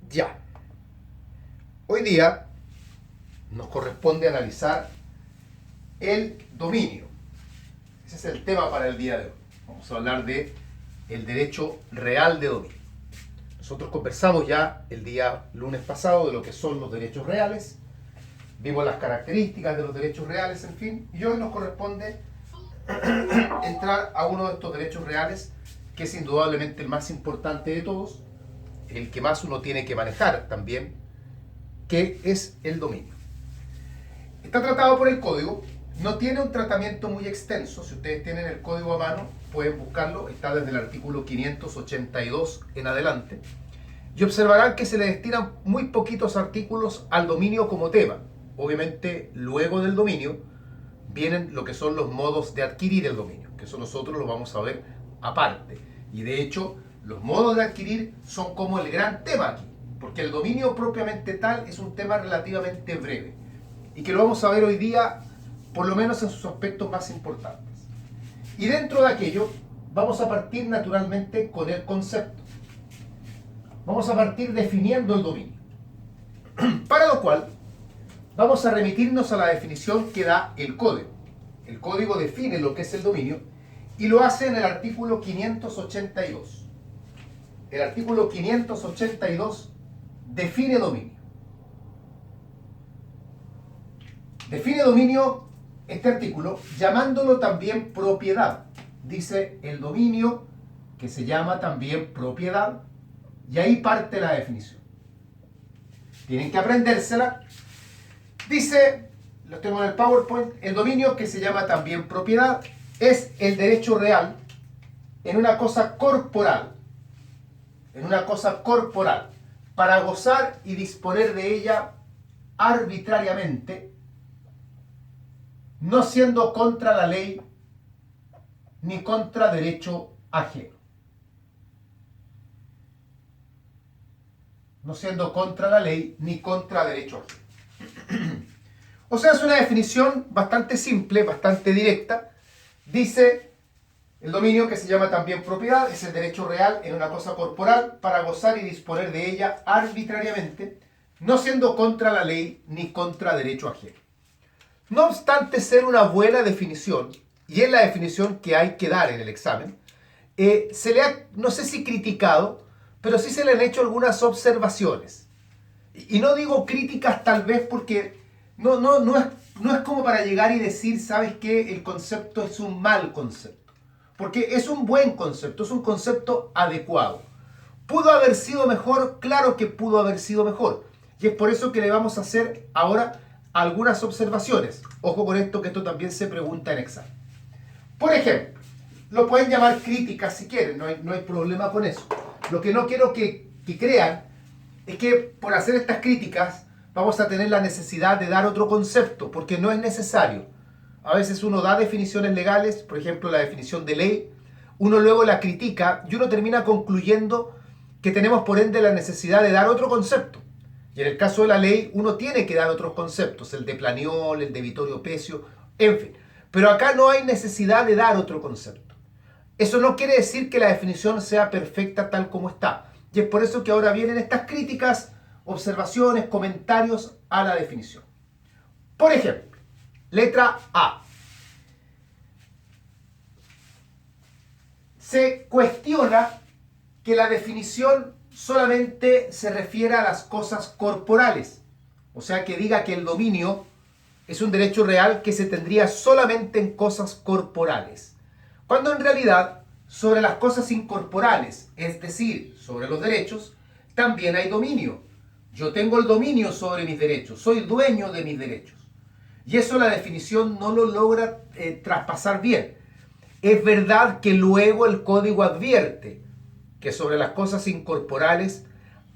Ya, hoy día nos corresponde analizar el dominio. Ese es el tema para el día de hoy. Vamos a hablar de el derecho real de dominio. Nosotros conversamos ya el día lunes pasado de lo que son los derechos reales, vimos las características de los derechos reales, en fin, y hoy nos corresponde entrar a uno de estos derechos reales, que es indudablemente el más importante de todos, el que más uno tiene que manejar también, que es el dominio. Está tratado por el código, no tiene un tratamiento muy extenso. Si ustedes tienen el código a mano, pueden buscarlo, está desde el artículo 582 en adelante, y observarán que se le destinan muy poquitos artículos al dominio como tema. Obviamente, luego del dominio vienen lo que son los modos de adquirir el dominio, que eso nosotros lo vamos a ver aparte. Y de hecho, los modos de adquirir son como el gran tema aquí, porque el dominio propiamente tal es un tema relativamente breve y que lo vamos a ver hoy día, por lo menos en sus aspectos más importantes. Y dentro de aquello, vamos a partir naturalmente con el concepto. Vamos a partir definiendo el dominio. Para lo cual, vamos a remitirnos a la definición que da el código. El código define lo que es el dominio y lo hace en el artículo 582. El artículo 582 define dominio. Define dominio este artículo llamándolo también propiedad. Dice el dominio que se llama también propiedad y ahí parte la definición. Tienen que aprendérsela. Dice, lo tengo en el PowerPoint, el dominio que se llama también propiedad es el derecho real en una cosa corporal, para gozar y disponer de ella arbitrariamente, no siendo contra la ley ni contra derecho ajeno. No siendo contra la ley ni contra derecho ajeno. O sea, es una definición bastante simple, bastante directa. Dice, el dominio que se llama también propiedad es el derecho real en una cosa corporal para gozar y disponer de ella arbitrariamente, no siendo contra la ley ni contra derecho ajeno. No obstante ser una buena definición, y es la definición que hay que dar en el examen, se le ha, no sé si criticado, pero sí se le han hecho algunas observaciones. Y no digo críticas tal vez porque no es como para llegar y decir, ¿sabes qué? El concepto es un mal concepto. Porque es un buen concepto, es un concepto adecuado. ¿Pudo haber sido mejor? Claro que pudo haber sido mejor. Y es por eso que le vamos a hacer ahora algunas observaciones. Ojo con esto, que esto también se pregunta en examen. Por ejemplo, lo pueden llamar críticas si quieren, no hay problema con eso. Lo que no quiero que crean es que por hacer estas críticas vamos a tener la necesidad de dar otro concepto, porque no es necesario. A veces uno da definiciones legales, por ejemplo la definición de ley, uno luego la critica y uno termina concluyendo que tenemos por ende la necesidad de dar otro concepto. Y en el caso de la ley uno tiene que dar otros conceptos, el de Planiol, el de Vittorio Pesio, en fin. Pero acá no hay necesidad de dar otro concepto. Eso no quiere decir que la definición sea perfecta tal como está. Y es por eso que ahora vienen estas críticas, observaciones, comentarios a la definición. Por ejemplo, letra A. Se cuestiona que la definición solamente se refiere a las cosas corporales. O sea, que diga que el dominio es un derecho real que se tendría solamente en cosas corporales. Cuando en realidad, sobre las cosas incorporales, es decir, sobre los derechos, también hay dominio. Yo tengo el dominio sobre mis derechos, soy dueño de mis derechos. Y eso la definición no lo logra traspasar bien. Es verdad que luego el código advierte que sobre las cosas incorporales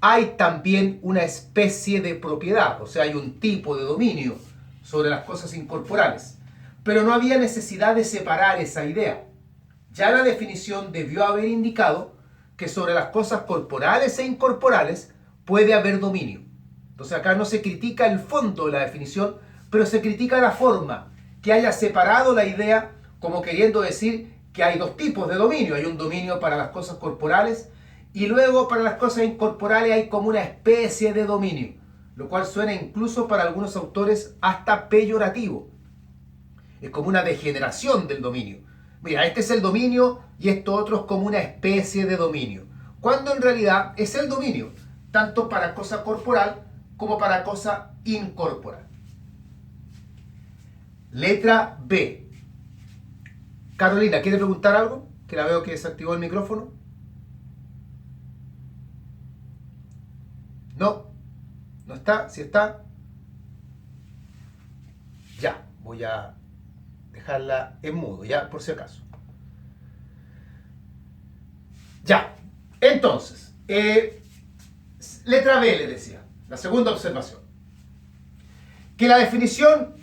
hay también una especie de propiedad, o sea, hay un tipo de dominio sobre las cosas incorporales. Pero no había necesidad de separar esa idea. Ya la definición debió haber indicado que sobre las cosas corporales e incorporales puede haber dominio. Entonces acá no se critica el fondo de la definición, pero se critica la forma, que haya separado la idea como queriendo decir que hay dos tipos de dominio. Hay un dominio para las cosas corporales y luego para las cosas incorporales hay como una especie de dominio, lo cual suena incluso para algunos autores hasta peyorativo. Es como una degeneración del dominio. Mira, este es el dominio y esto otro es como una especie de dominio, cuando en realidad es el dominio, tanto para cosa corporal como para cosa incorporal. Letra B. Carolina, ¿quiere preguntar algo? Que la veo que desactivó el micrófono. No, no está. Si está, ya, voy a dejarla en mudo, ya, por si acaso. Ya, entonces, letra B le decía, la segunda observación. Que la definición,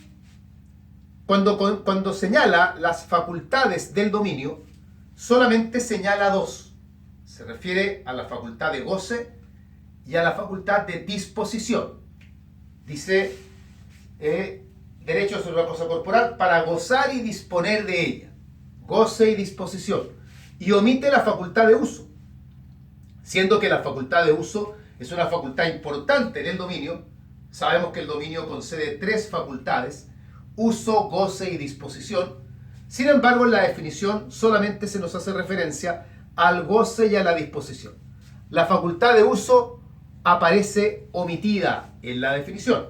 cuando señala las facultades del dominio, solamente señala dos. Se refiere a la facultad de goce y a la facultad de disposición. Dice, derecho sobre la cosa corporal para gozar y disponer de ella. Goce y disposición. Y omite la facultad de uso, siendo que la facultad de uso es una facultad importante en el dominio. Sabemos que el dominio concede tres facultades: uso, goce y disposición. Sin embargo, en la definición solamente se nos hace referencia al goce y a la disposición. La facultad de uso aparece omitida en la definición.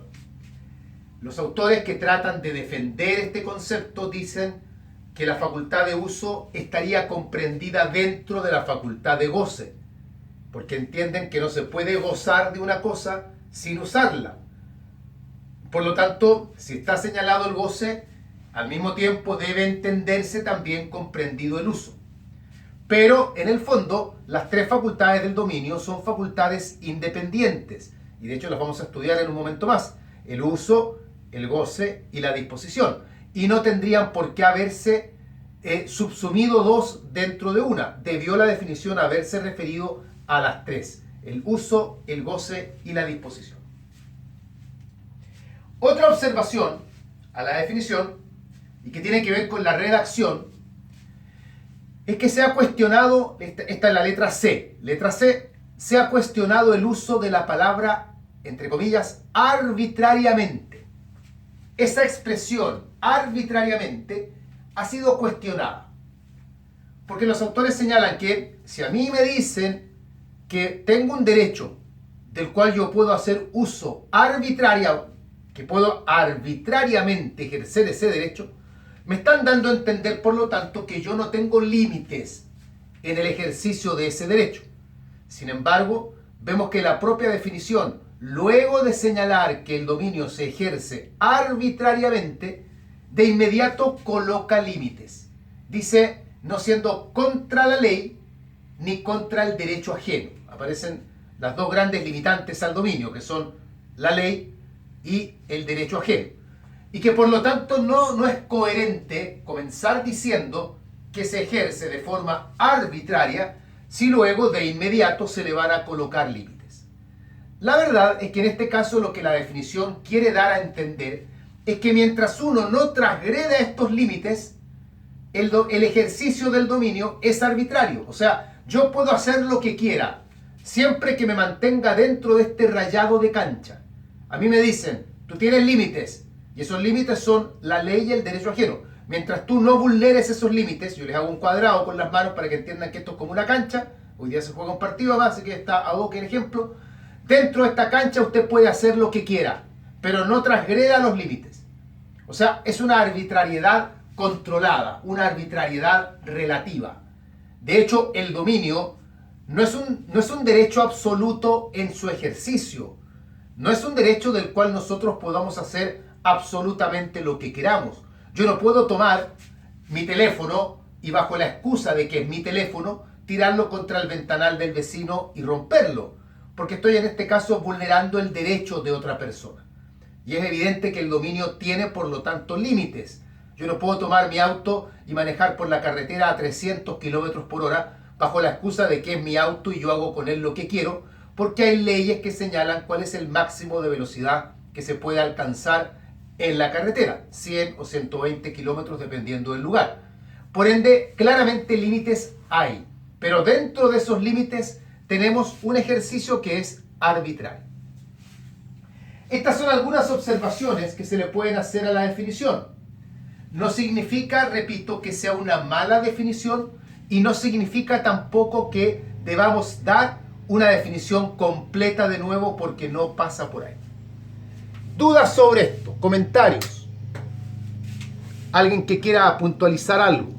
Los autores que tratan de defender este concepto dicen que la facultad de uso estaría comprendida dentro de la facultad de goce, porque entienden que no se puede gozar de una cosa sin usarla. Por lo tanto, si está señalado el goce, al mismo tiempo debe entenderse también comprendido el uso. Pero en el fondo, las tres facultades del dominio son facultades independientes, y de hecho las vamos a estudiar en un momento más: el uso, el goce y la disposición. Y no tendrían por qué haberse subsumido dos dentro de una. Debió la definición haberse referido a las tres: el uso, el goce y la disposición. Otra observación a la definición, y que tiene que ver con la redacción, es que se ha cuestionado, esta es la letra C. Letra C, se ha cuestionado el uso de la palabra, entre comillas, arbitrariamente. Esa expresión, arbitrariamente, ha sido cuestionada. Porque los autores señalan que si a mí me dicen que tengo un derecho del cual yo puedo hacer uso arbitrario, que puedo arbitrariamente ejercer ese derecho, me están dando a entender, por lo tanto, que yo no tengo límites en el ejercicio de ese derecho. Sin embargo, vemos que la propia definición, luego de señalar que el dominio se ejerce arbitrariamente, de inmediato coloca límites. Dice, no siendo contra la ley ni contra el derecho ajeno. Aparecen las dos grandes limitantes al dominio, que son la ley y el derecho ajeno. Y que por lo tanto no es coherente comenzar diciendo que se ejerce de forma arbitraria si luego de inmediato se le van a colocar límites. La verdad es que en este caso lo que la definición quiere dar a entender es que mientras uno no transgreda estos límites, el ejercicio del dominio es arbitrario. O sea, yo puedo hacer lo que quiera, siempre que me mantenga dentro de este rayado de cancha. A mí me dicen, tú tienes límites, y esos límites son la ley y el derecho ajeno. Mientras tú no vulneres esos límites, yo les hago un cuadrado con las manos para que entiendan que esto es como una cancha. Hoy día se juega un partido además, así que está a boca el ejemplo. Dentro de esta cancha usted puede hacer lo que quiera, pero no transgreda los límites. O sea, es una arbitrariedad controlada, una arbitrariedad relativa. De hecho, el dominio no es un derecho absoluto en su ejercicio. No es un derecho del cual nosotros podamos hacer absolutamente lo que queramos. Yo no puedo tomar mi teléfono y bajo la excusa de que es mi teléfono, tirarlo contra el ventanal del vecino y romperlo, porque estoy en este caso vulnerando el derecho de otra persona. Y es evidente que el dominio tiene por lo tanto límites. Yo no puedo tomar mi auto y manejar por la carretera a 300 kilómetros por hora bajo la excusa de que es mi auto y yo hago con él lo que quiero, porque hay leyes que señalan cuál es el máximo de velocidad que se puede alcanzar en la carretera, 100 o 120 kilómetros dependiendo del lugar. Por ende, claramente límites hay, pero dentro de esos límites tenemos un ejercicio que es arbitrario. Estas son algunas observaciones que se le pueden hacer a la definición. No significa, repito, que sea una mala definición y no significa tampoco que debamos dar una definición completa de nuevo porque no pasa por ahí. ¿Dudas sobre esto? ¿Comentarios? ¿Alguien que quiera puntualizar algo?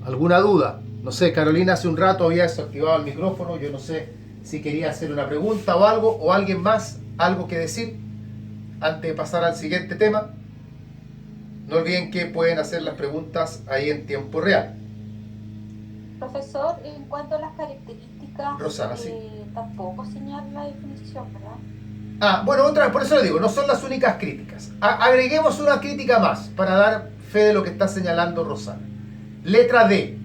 ¿Alguna duda? No sé, Carolina hace un rato había desactivado el micrófono, yo no sé si quería hacer una pregunta o algo, o alguien más, algo que decir antes de pasar al siguiente tema. No olviden que pueden hacer las preguntas ahí en tiempo real. Profesor, en cuanto a las características, Rosana, sí. Tampoco señala la definición, ¿verdad? Bueno, por eso le digo, no son las únicas críticas. Agreguemos una crítica más para dar fe de lo que está señalando Rosana. Letra D.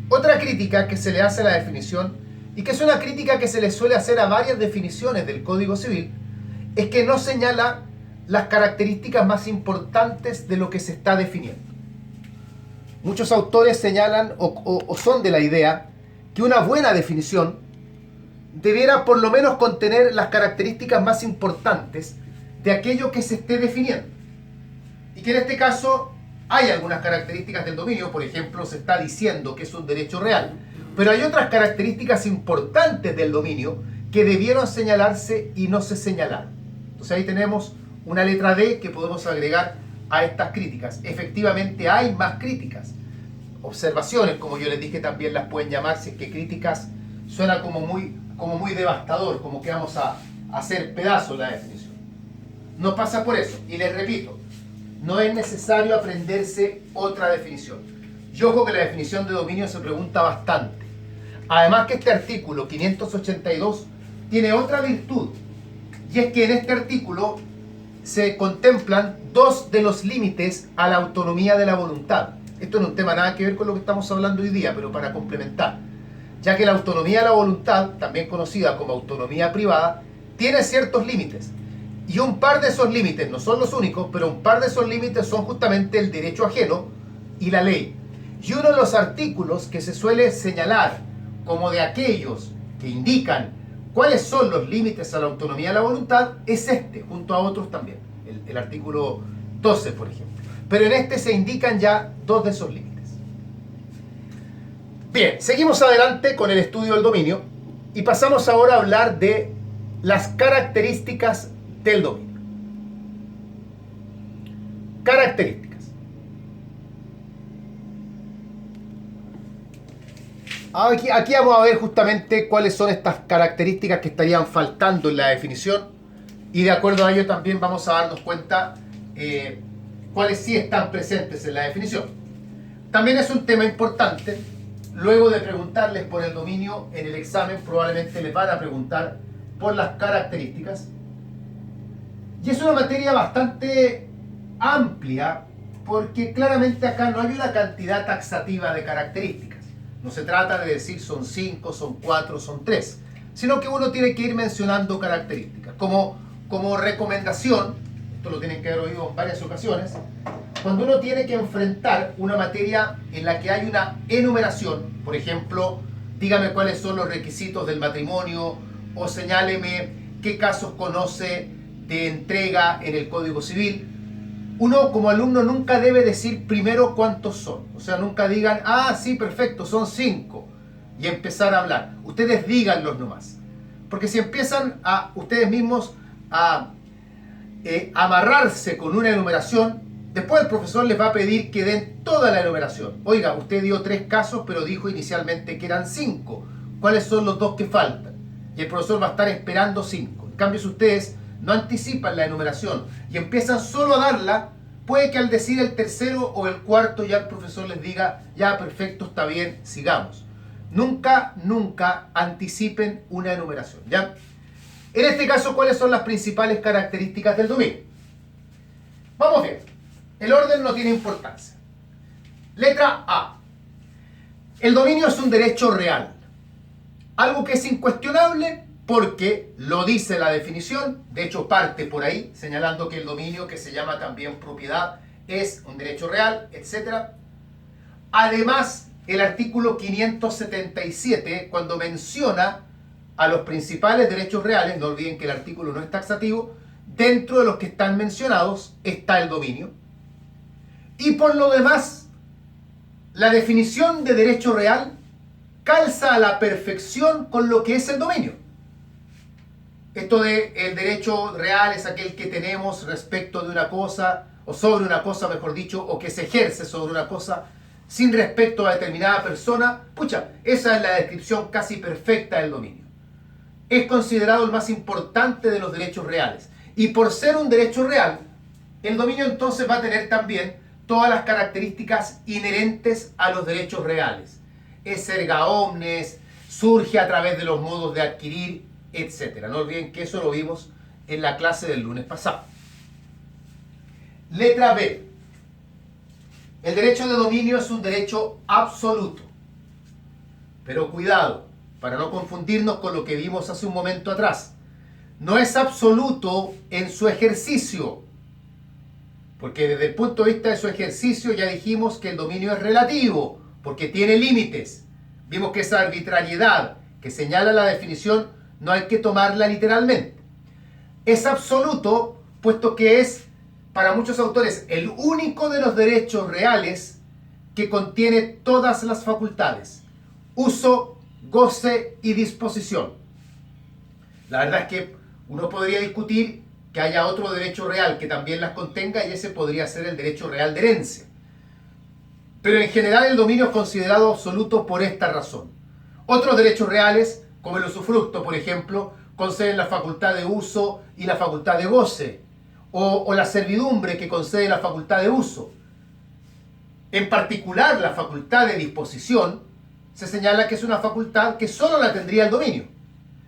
Otra crítica que se le hace a la definición, y que es una crítica que se le suele hacer a varias definiciones del Código Civil, es que no señala las características más importantes de lo que se está definiendo. Muchos autores señalan o son de la idea que una buena definición debiera por lo menos contener las características más importantes de aquello que se esté definiendo. Y que en este caso hay algunas características del dominio, por ejemplo, se está diciendo que es un derecho real, pero hay otras características importantes del dominio que debieron señalarse y no se señalaron. Entonces ahí tenemos una letra D que podemos agregar a estas críticas. Efectivamente hay más críticas. Observaciones, como yo les dije, también las pueden llamar, si es que críticas suena como muy devastador, como que vamos a hacer pedazos la definición. No pasa por eso. Y les repito, no es necesario aprenderse otra definición. Yo creo que la definición de dominio se pregunta bastante. Además que este artículo 582 tiene otra virtud, y es que en este artículo se contemplan dos de los límites a la autonomía de la voluntad. Esto no es un tema nada que ver con lo que estamos hablando hoy día, pero para complementar. Ya que la autonomía de la voluntad, también conocida como autonomía privada, tiene ciertos límites. Y un par de esos límites, no son los únicos, pero un par de esos límites son justamente el derecho ajeno y la ley. Y uno de los artículos que se suele señalar como de aquellos que indican cuáles son los límites a la autonomía de la voluntad es este, junto a otros también. El artículo 12, por ejemplo. Pero en este se indican ya dos de esos límites. Bien, seguimos adelante con el estudio del dominio y pasamos ahora a hablar de las características del dominio. Características. Aquí vamos a ver justamente cuáles son estas características que estarían faltando en la definición y de acuerdo a ello también vamos a darnos cuenta cuáles sí están presentes en la definición. También es un tema importante. Luego de preguntarles por el dominio en el examen, probablemente les van a preguntar por las características. Y es una materia bastante amplia, porque claramente acá no hay una cantidad taxativa de características. No se trata de decir son 5, son 4, son 3, sino que uno tiene que ir mencionando características. Como recomendación, esto lo tienen que haber oído en varias ocasiones, cuando uno tiene que enfrentar una materia en la que hay una enumeración, por ejemplo, dígame cuáles son los requisitos del matrimonio o señáleme qué casos conoce de entrega en el Código Civil, uno como alumno nunca debe decir primero cuántos son. O sea, nunca digan, sí, perfecto, son 5, y empezar a hablar. Ustedes díganlos nomás. Porque si empiezan ustedes mismos a amarrarse con una enumeración, después el profesor les va a pedir que den toda la enumeración. Oiga, usted dio 3 casos, pero dijo inicialmente que eran 5. ¿Cuáles son los 2 que faltan? Y el profesor va a estar esperando 5. En cambio, si ustedes no anticipan la enumeración y empiezan solo a darla, puede que al decir el tercero o el cuarto ya el profesor les diga, ya perfecto, está bien, sigamos. Nunca anticipen una enumeración, ¿ya? En este caso, ¿cuáles son las principales características del dominio? Vamos bien. El orden no tiene importancia. Letra A. El dominio es un derecho real. Algo que es incuestionable porque lo dice la definición. De hecho, parte por ahí, señalando que el dominio, que se llama también propiedad, es un derecho real, etc. Además, el artículo 577 cuando menciona a los principales derechos reales. No olviden que el artículo no es taxativo. Dentro de los que están mencionados está el dominio. Y por lo demás, la definición de derecho real calza a la perfección con lo que es el dominio. Esto de el derecho real es aquel que tenemos respecto de una cosa, o sobre una cosa, mejor dicho, o que se ejerce sobre una cosa sin respecto a determinada persona. Pucha, esa es la descripción casi perfecta del dominio. Es considerado el más importante de los derechos reales. Y por ser un derecho real, el dominio entonces va a tener también todas las características inherentes a los derechos reales. Es erga omnes, surge a través de los modos de adquirir, etc. No olviden que eso lo vimos en la clase del lunes pasado. Letra B. El derecho de dominio es un derecho absoluto. Pero cuidado, para no confundirnos con lo que vimos hace un momento atrás. No es absoluto en su ejercicio. Porque desde el punto de vista de su ejercicio ya dijimos que el dominio es relativo, porque tiene límites. Vimos que esa arbitrariedad que señala la definición no hay que tomarla literalmente. Es absoluto, puesto que es, para muchos autores, el único de los derechos reales que contiene todas las facultades: uso, goce y disposición. La verdad es que uno podría discutir que haya otro derecho real que también las contenga, y ese podría ser el derecho real de herencia. Pero en general el dominio es considerado absoluto por esta razón. Otros derechos reales, como el usufructo, por ejemplo, conceden la facultad de uso y la facultad de goce, o la servidumbre, que concede la facultad de uso. En particular, la facultad de disposición se señala que es una facultad que solo la tendría el dominio,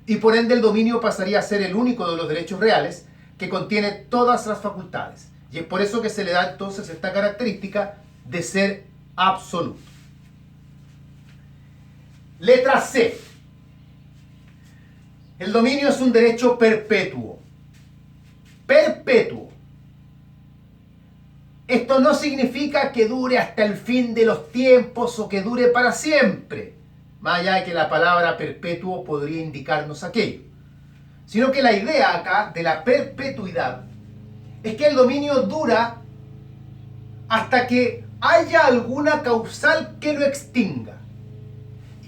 y por ende el dominio pasaría a ser el único de los derechos reales que contiene todas las facultades. Y es por eso que se le da entonces esta característica de ser absoluto. Letra C. El dominio es un derecho perpetuo. Perpetuo. Esto no significa que dure hasta el fin de los tiempos o que dure para siempre, más allá de que la palabra perpetuo podría indicarnos aquello. Sino que la idea acá de la perpetuidad es que el dominio dura hasta que haya alguna causal que lo extinga.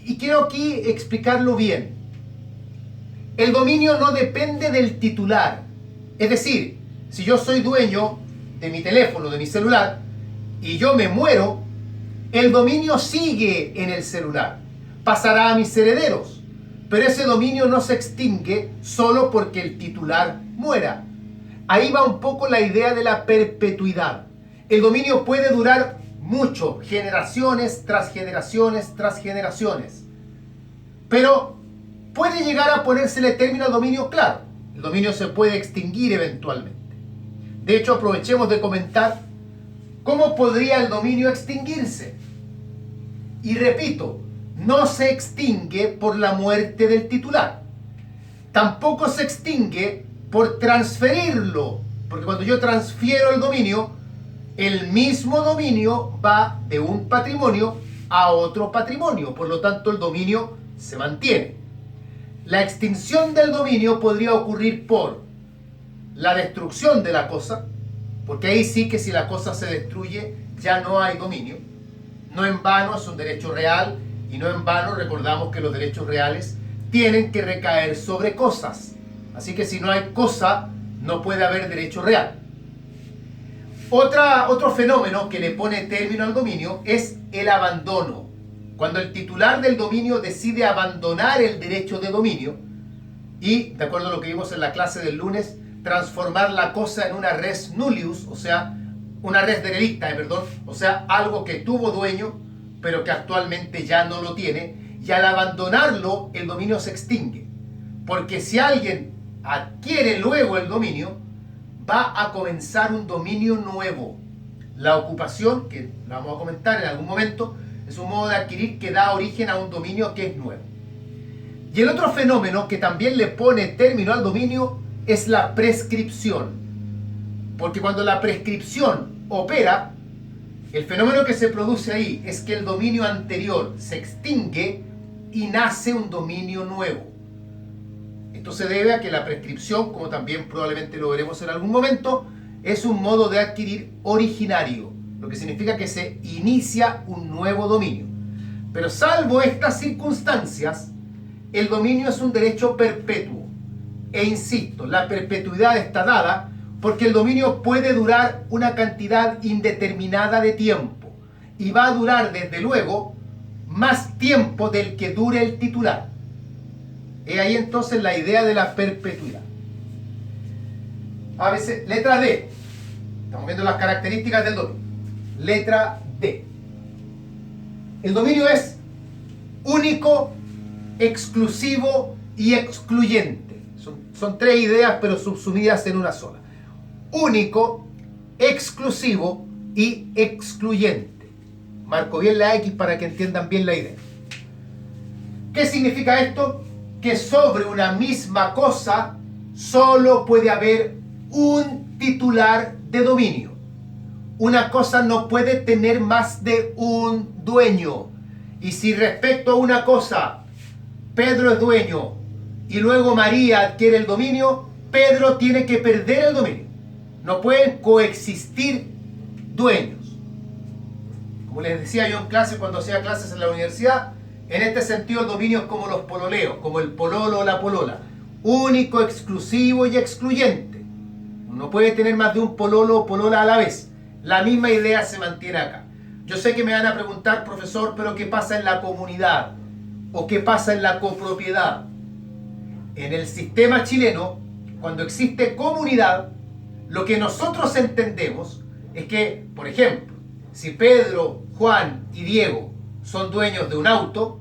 Y quiero aquí explicarlo bien. El dominio no depende del titular. Es decir, si yo soy dueño de mi teléfono, de mi celular, y yo me muero, el dominio sigue en el celular. Pasará a mis herederos. Pero ese dominio no se extingue solo porque el titular muera. Ahí va un poco la idea de la perpetuidad. El dominio puede durar mucho, generaciones tras generaciones tras generaciones. Pero puede llegar a ponérsele término al dominio, claro. El dominio se puede extinguir eventualmente. De hecho, aprovechemos de comentar cómo podría el dominio extinguirse. Y repito, no se extingue por la muerte del titular. Tampoco se extingue por transferirlo, porque cuando yo transfiero el dominio, el mismo dominio va de un patrimonio a otro patrimonio. Por lo tanto, el dominio se mantiene. La extinción del dominio podría ocurrir por la destrucción de la cosa, porque ahí sí que si la cosa se destruye ya no hay dominio. No en vano es un derecho real, y no en vano recordamos que los derechos reales tienen que recaer sobre cosas. Así que si no hay cosa, no puede haber derecho real. Otro fenómeno que le pone término al dominio es el abandono. Cuando el titular del dominio decide abandonar el derecho de dominio y, de acuerdo a lo que vimos en la clase del lunes, transformar la cosa en una res nullius, o sea, una res derelicta, o sea, algo que tuvo dueño, pero que actualmente ya no lo tiene, y al abandonarlo, el dominio se extingue. Porque si alguien adquiere luego el dominio, va a comenzar un dominio nuevo. La ocupación, que la vamos a comentar en algún momento, es un modo de adquirir que da origen a un dominio que es nuevo. Y el otro fenómeno que también le pone término al dominio es la prescripción. Porque cuando la prescripción opera, El fenómeno que se produce ahí es que el dominio anterior se extingue y nace un dominio nuevo. Esto se debe a que la prescripción, como también probablemente lo veremos en algún momento, es un modo de adquirir originario, lo que significa que se inicia un nuevo dominio. Pero salvo estas circunstancias, el dominio es un derecho perpetuo. E insisto, la perpetuidad está dada porque el dominio puede durar una cantidad indeterminada de tiempo y va a durar, desde luego, más tiempo del que dure el titular. He ahí entonces la idea de la perpetuidad. A veces, letra D. Estamos viendo las características del dominio. Letra D. El dominio es único, exclusivo y excluyente. Son tres ideas, pero subsumidas en una sola. Único, exclusivo y excluyente. Marco bien la X para que entiendan bien la idea. ¿Qué significa esto? Que sobre una misma cosa solo puede haber un titular de dominio. Una cosa no puede tener más de un dueño. Y si respecto a una cosa Pedro es dueño y luego María adquiere el dominio, Pedro tiene que perder el dominio. No pueden coexistir dueños. Como les decía yo en clase cuando hacía clases en la universidad, en este sentido el dominio es como los pololeos, como el pololo o la polola. Único, exclusivo y excluyente. No puede tener más de un pololo o polola a la vez. La misma idea se mantiene acá. Yo sé que me van a preguntar, profesor, pero ¿qué pasa en la comunidad? ¿O qué pasa en la copropiedad? En el sistema chileno, cuando existe comunidad, lo que nosotros entendemos es que, por ejemplo, si Pedro, Juan y Diego son dueños de un auto,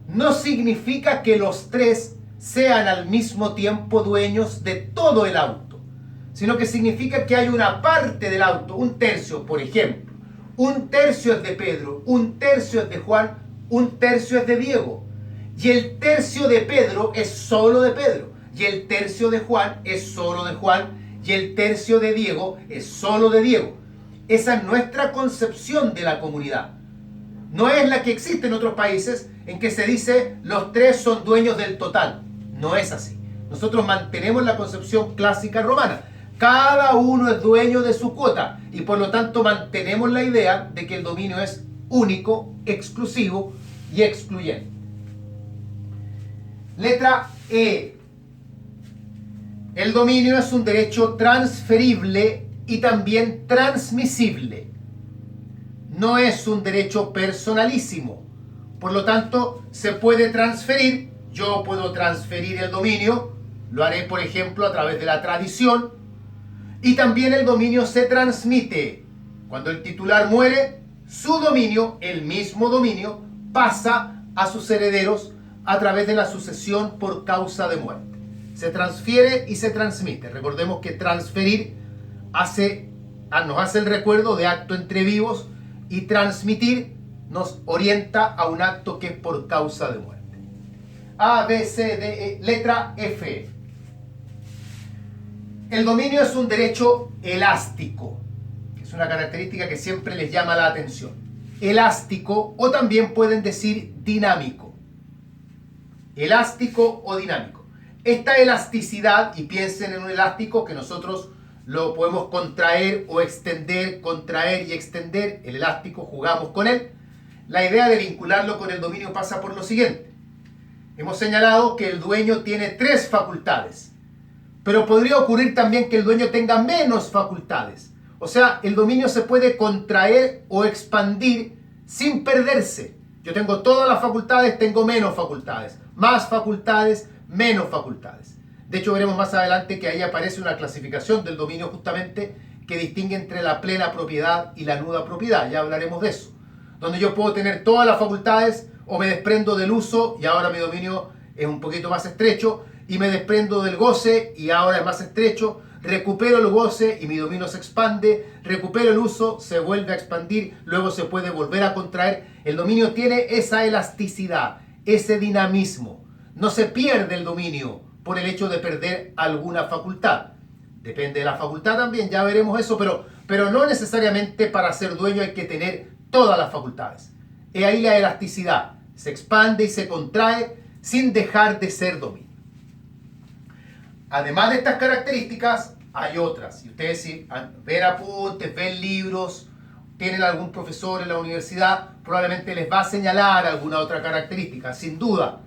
no significa que los tres sean al mismo tiempo dueños de todo el auto, sino que significa que hay una parte del auto, un tercio, por ejemplo. Un tercio es de Pedro, un tercio es de Juan, un tercio es de Diego. Y el tercio de Pedro es solo de Pedro. Y el tercio de Juan es solo de Juan. Y el tercio de Diego es solo de Diego. Esa es nuestra concepción de la comunidad. No es la que existe en otros países en que se dice los tres son dueños del total. No es así. Nosotros mantenemos la concepción clásica romana. Cada uno es dueño de su cuota y por lo tanto mantenemos la idea de que el dominio es único, exclusivo y excluyente. Letra E. El dominio es un derecho transferible y también transmisible. No es un derecho personalísimo. Por lo tanto, se puede transferir. Yo puedo transferir el dominio. Lo haré, por ejemplo, a través de la tradición. Y también el dominio se transmite. Cuando el titular muere, su dominio, el mismo dominio, pasa a sus herederos a través de la sucesión por causa de muerte. Se transfiere y se transmite. Recordemos que transferir nos hace el recuerdo de acto entre vivos y transmitir nos orienta a un acto que es por causa de muerte. A, B, C, D, E, letra F. El dominio es un derecho elástico, que es una característica que siempre les llama la atención. Elástico, o también pueden decir dinámico. Elástico o dinámico. Esta elasticidad, y piensen en un elástico que nosotros lo podemos contraer o extender, contraer y extender. El elástico jugamos con él. La idea de vincularlo con el dominio pasa por lo siguiente. Hemos señalado que el dueño tiene 3 facultades, pero podría ocurrir también que el dueño tenga menos facultades. O sea, el dominio se puede contraer o expandir sin perderse. Yo tengo todas las facultades, tengo menos facultades. Más facultades, menos facultades. De hecho, veremos más adelante que ahí aparece una clasificación del dominio justamente que distingue entre la plena propiedad y la nuda propiedad. Ya hablaremos de eso. Donde yo puedo tener todas las facultades o me desprendo del uso y ahora mi dominio es un poquito más estrecho, y me desprendo del goce y ahora es más estrecho, recupero el goce y mi dominio se expande, recupero el uso, se vuelve a expandir, luego se puede volver a contraer. El dominio tiene esa elasticidad, ese dinamismo. No se pierde el dominio por el hecho de perder alguna facultad. Depende de la facultad también, ya veremos eso, pero pero no necesariamente para ser dueño hay que tener todas las facultades. Y ahí la elasticidad se expande y se contrae sin dejar de ser dominio. Además de estas características, hay otras. Si ustedes ven apuntes, ven libros, tienen algún profesor en la universidad, probablemente les va a señalar alguna otra característica, sin duda.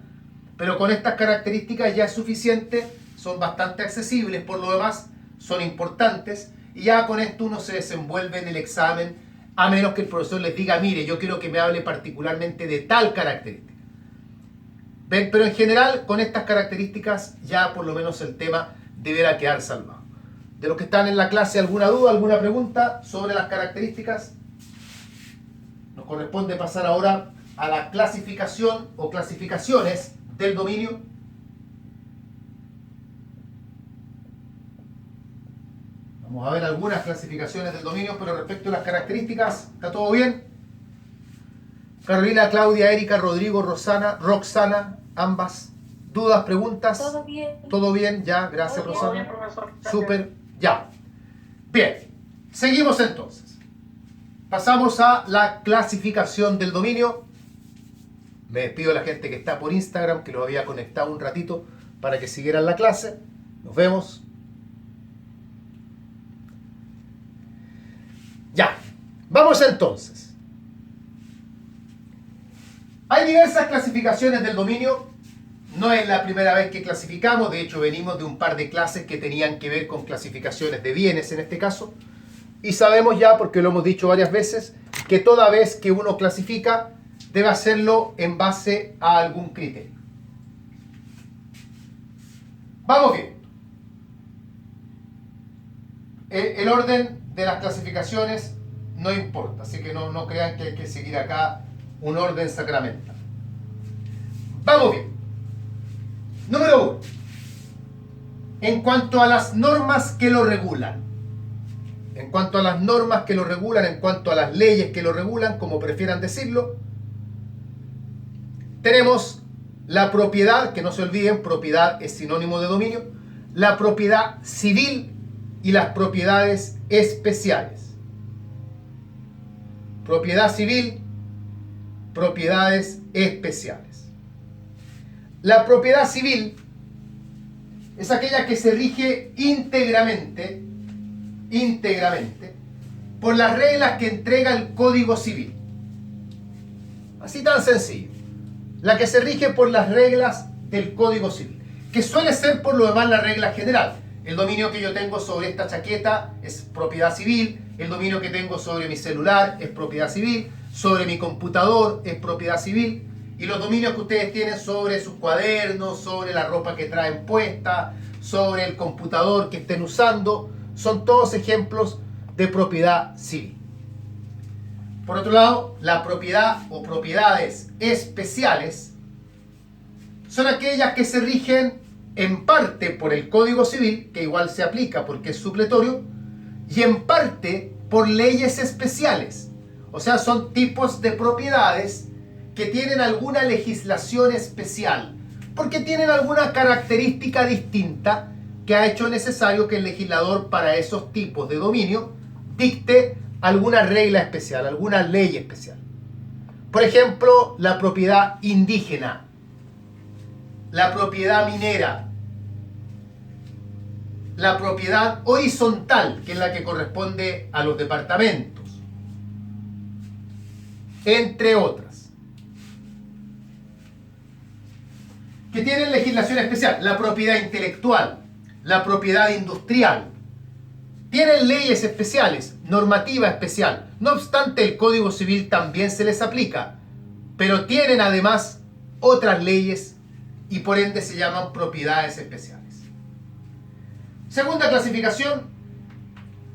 Pero con estas características ya es suficiente, son bastante accesibles, por lo demás son importantes, y ya con esto uno se desenvuelve en el examen, a menos que el profesor les diga, mire, yo quiero que me hable particularmente de tal característica. ¿Ven? Pero en general, con estas características, ya por lo menos el tema deberá quedar salvado. De los que están en la clase, ¿alguna duda, alguna pregunta sobre las características? Nos corresponde pasar ahora a la clasificación o clasificaciones del dominio. Vamos a ver algunas clasificaciones del dominio, pero respecto a las características, ¿está todo bien? Carolina, Claudia, Erika, Rodrigo, Roxana, ambas. ¿Dudas, preguntas? Todo bien. ¿Todo bien? Ya, gracias, Todo bien, Rosana. profesor. Súper, ya. Bien, seguimos entonces. Pasamos a la clasificación del dominio. Me despido de la gente que está por Instagram, que lo había conectado un ratito para que siguieran la clase. Nos vemos. Ya, vamos entonces. Hay diversas clasificaciones del dominio. No es la primera vez que clasificamos. De hecho, venimos de un par de clases que tenían que ver con clasificaciones de bienes en este caso. Y sabemos ya, porque lo hemos dicho varias veces, que toda vez que uno clasifica, debe hacerlo en base a algún criterio. Vamos bien. El orden de las clasificaciones no importa, así que no crean que hay que seguir acá un orden sacramental. Vamos bien. Número 1. En cuanto a las normas que lo regulan, en cuanto a las normas que lo regulan, en cuanto a las leyes que lo regulan, como prefieran decirlo, tenemos la propiedad, que no se olviden, propiedad es sinónimo de dominio, la propiedad civil y las propiedades especiales. Propiedad civil, propiedades especiales. La propiedad civil es aquella que se rige íntegramente por las reglas que entrega el Código Civil. Así tan sencillo. La que se rige por las reglas del Código Civil, que suele ser por lo demás la regla general. El dominio que yo tengo sobre esta chaqueta es propiedad civil, el dominio que tengo sobre mi celular es propiedad civil, sobre mi computador es propiedad civil, y los dominios que ustedes tienen sobre sus cuadernos, sobre la ropa que traen puesta, sobre el computador que estén usando, son todos ejemplos de propiedad civil. Por otro lado, la propiedad o propiedades especiales son aquellas que se rigen en parte por el Código Civil, que igual se aplica porque es supletorio, y en parte por leyes especiales. O sea, son tipos de propiedades que tienen alguna legislación especial, porque tienen alguna característica distinta que ha hecho necesario que el legislador para esos tipos de dominio dicte alguna regla especial, alguna ley especial. Por ejemplo, la propiedad indígena, la propiedad minera, la propiedad horizontal, que es la que corresponde a los departamentos, entre otras, que tienen legislación especial. La propiedad intelectual, la propiedad industrial, tienen leyes especiales, normativa especial. No obstante, el Código Civil también se les aplica, pero tienen además otras leyes y por ende se llaman propiedades especiales. Segunda clasificación,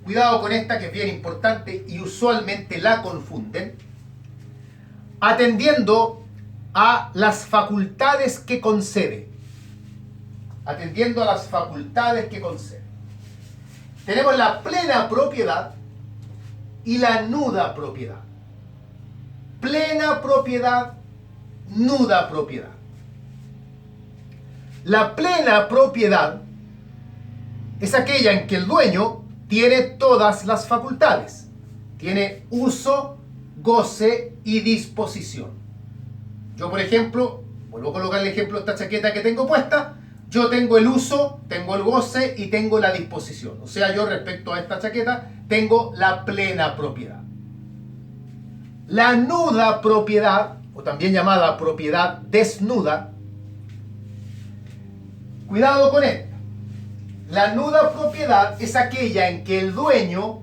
cuidado con esta que es bien importante y usualmente la confunden, atendiendo a las facultades que concede. Atendiendo a las facultades que concede. Tenemos la plena propiedad y la nuda propiedad. Plena propiedad, nuda propiedad. La plena propiedad es aquella en que el dueño tiene todas las facultades. Tiene uso, goce y disposición. Yo, por ejemplo, vuelvo a colocar el ejemplo de esta chaqueta que tengo puesta. Yo tengo el uso, tengo el goce y tengo la disposición. O sea, yo respecto a esta chaqueta tengo la plena propiedad. La nuda propiedad, o también llamada propiedad desnuda, cuidado con esto. La nuda propiedad es aquella en que el dueño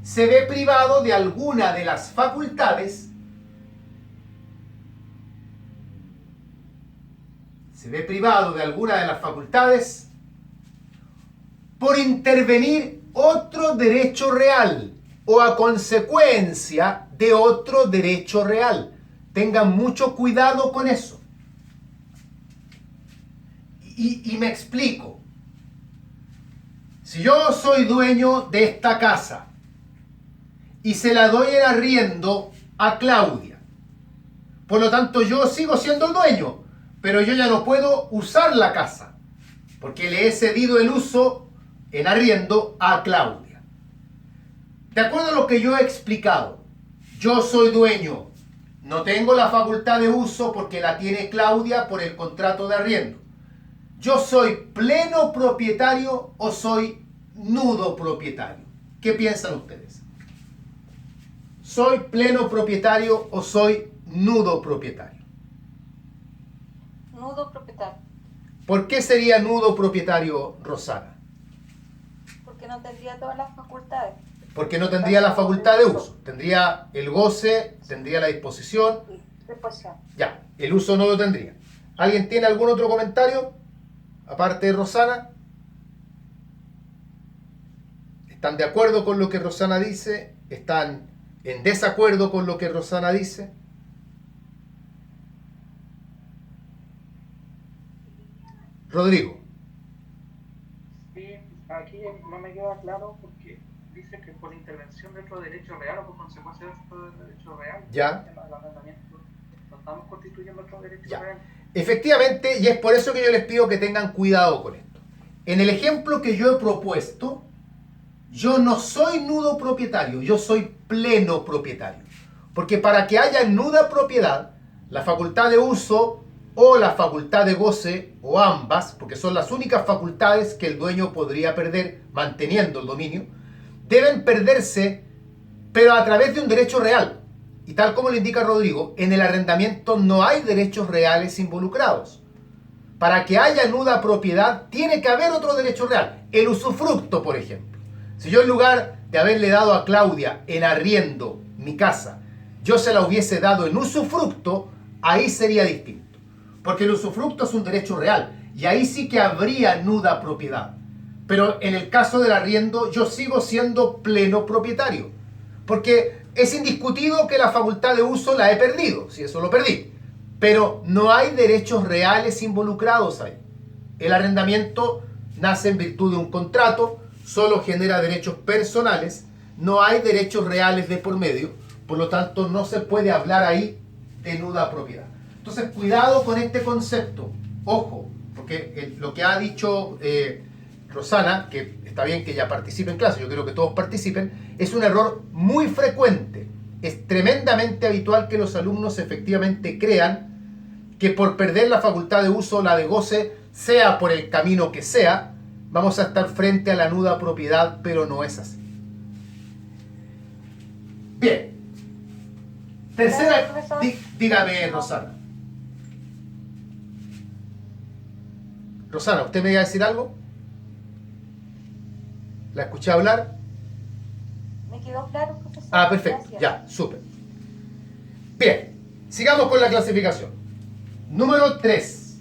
se ve privado de alguna de las facultades, por intervenir otro derecho real o a consecuencia de otro derecho real. Tengan mucho cuidado con eso. Y me explico. Si yo soy dueño de esta casa y se la doy en arriendo a Claudia, por lo tanto yo sigo siendo el dueño, pero yo ya no puedo usar la casa porque le he cedido el uso en arriendo a Claudia. De acuerdo a lo que yo he explicado, yo soy dueño, no tengo la facultad de uso porque la tiene Claudia por el contrato de arriendo. ¿Yo soy pleno propietario o soy nudo propietario? ¿Qué piensan ustedes? ¿Soy pleno propietario o soy nudo propietario? Nudo propietario. ¿Por qué sería nudo propietario, Rosana? Porque no tendría todas las facultades. Porque no tendría la facultad de uso. Tendría el goce, tendría la disposición. Disposición. Ya, el uso no lo tendría. ¿Alguien tiene algún otro comentario? Aparte de Rosana. ¿Están de acuerdo con lo que Rosana dice? ¿Están en desacuerdo con lo que Rosana dice? Rodrigo. Sí, aquí no me queda claro porque dice que por intervención de otro derecho real o por consecuencia de otro derecho real. Ya. En el arrendamiento no estamos constituyendo otro derecho Ya. real. Efectivamente, y es por eso que yo les pido que tengan cuidado con esto. En el ejemplo que yo he propuesto, yo no soy nudo propietario, yo soy pleno propietario. Porque para que haya nuda propiedad, la facultad de uso o la facultad de goce, o ambas, porque son las únicas facultades que el dueño podría perder manteniendo el dominio, deben perderse, pero a través de un derecho real. Y tal como lo indica Rodrigo, en el arrendamiento no hay derechos reales involucrados. Para que haya nuda propiedad, tiene que haber otro derecho real. El usufructo, por ejemplo. Si yo en lugar de haberle dado a Claudia en arriendo mi casa, yo se la hubiese dado en usufructo, ahí sería distinto. Porque el usufructo es un derecho real. Y ahí sí que habría nuda propiedad. Pero en el caso del arriendo, yo sigo siendo pleno propietario. Porque es indiscutido que la facultad de uso la he perdido, si eso lo perdí. Pero no hay derechos reales involucrados ahí. El arrendamiento nace en virtud de un contrato, solo genera derechos personales, no hay derechos reales de por medio, por lo tanto no se puede hablar ahí de nuda propiedad. Entonces cuidado con este concepto, ojo, porque lo que ha dicho Rosana, que está bien que ella participe en clase, yo quiero que todos participen, es un error muy frecuente. Es tremendamente habitual que los alumnos efectivamente crean que por perder la facultad de uso o la de goce, sea por el camino que sea, vamos a estar frente a la nuda propiedad, pero no es así. Bien. Tercera, dígame, Rosana. Rosana, ¿usted me iba a decir algo? ¿La escuché hablar? Me quedó claro, profesor. Ah, perfecto. Gracias. Ya, súper. Bien, sigamos con la clasificación. Número 3.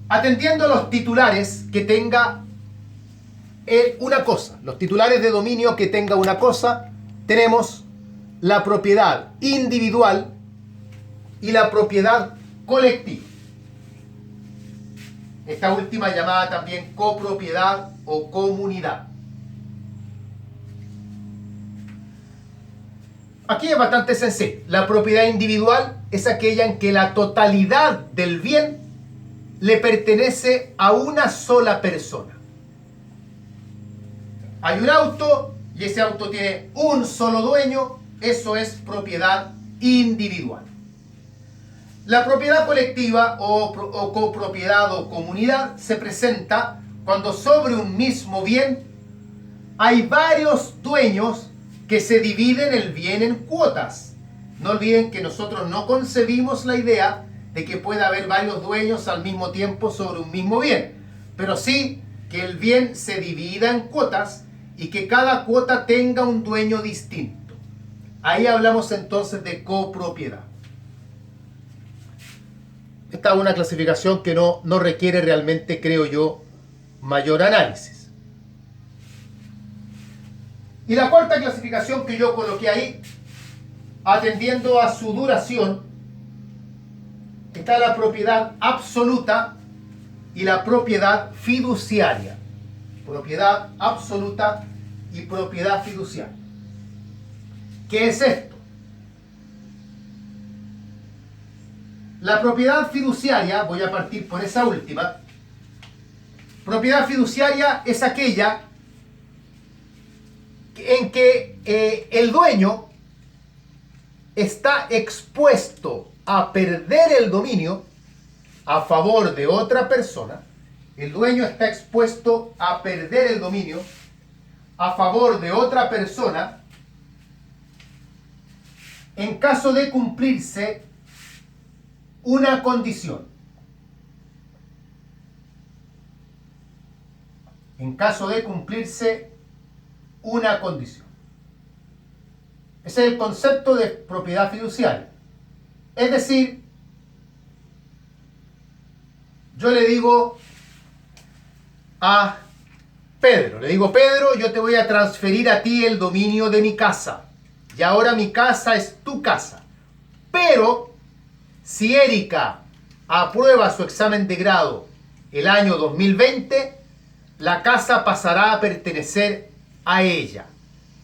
Atendiendo a los titulares que tenga una cosa, los titulares de dominio que tenga una cosa, tenemos la propiedad individual y la propiedad colectiva. Esta última llamada también copropiedad o comunidad. Aquí es bastante sencillo. La propiedad individual es aquella en que la totalidad del bien le pertenece a una sola persona. Hay un auto y ese auto tiene un solo dueño, eso es propiedad individual. La propiedad colectiva o copropiedad o comunidad se presenta cuando sobre un mismo bien hay varios dueños que se dividen el bien en cuotas. No olviden que nosotros no concebimos la idea de que pueda haber varios dueños al mismo tiempo sobre un mismo bien, pero sí que el bien se divida en cuotas y que cada cuota tenga un dueño distinto. Ahí hablamos entonces de copropiedad. Esta es una clasificación que no requiere realmente, creo yo, mayor análisis. Y la cuarta clasificación que yo coloqué ahí, atendiendo a su duración, está la propiedad absoluta y la propiedad fiduciaria. Propiedad absoluta y propiedad fiduciaria. ¿Qué es esto? La propiedad fiduciaria, voy a partir por esa última. Propiedad fiduciaria es aquella en que el dueño está expuesto a perder el dominio a favor de otra persona. El dueño está expuesto a perder el dominio a favor de otra persona en caso de cumplirse una condición. En caso de cumplirse una condición. Ese es el concepto de propiedad fiduciaria. Es decir, yo le digo a Pedro, Pedro, yo te voy a transferir a ti el dominio de mi casa. Y ahora mi casa es tu casa. Pero si Erika aprueba su examen de grado el año 2020, la casa pasará a pertenecer a ella.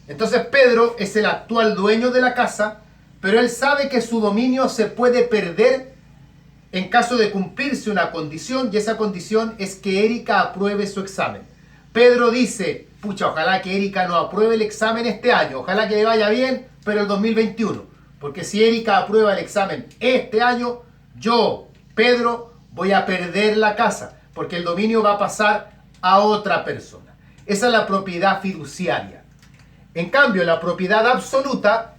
Entonces Pedro es el actual dueño de la casa, pero él sabe que su dominio se puede perder en caso de cumplirse una condición, y esa condición es que Erika apruebe su examen. Pedro dice, pucha, ojalá que Erika no apruebe el examen este año, ojalá que le vaya bien, pero el 2021. Porque si Erika aprueba el examen este año, yo, Pedro, voy a perder la casa, porque el dominio va a pasar a otra persona. Esa es la propiedad fiduciaria. En cambio, la propiedad absoluta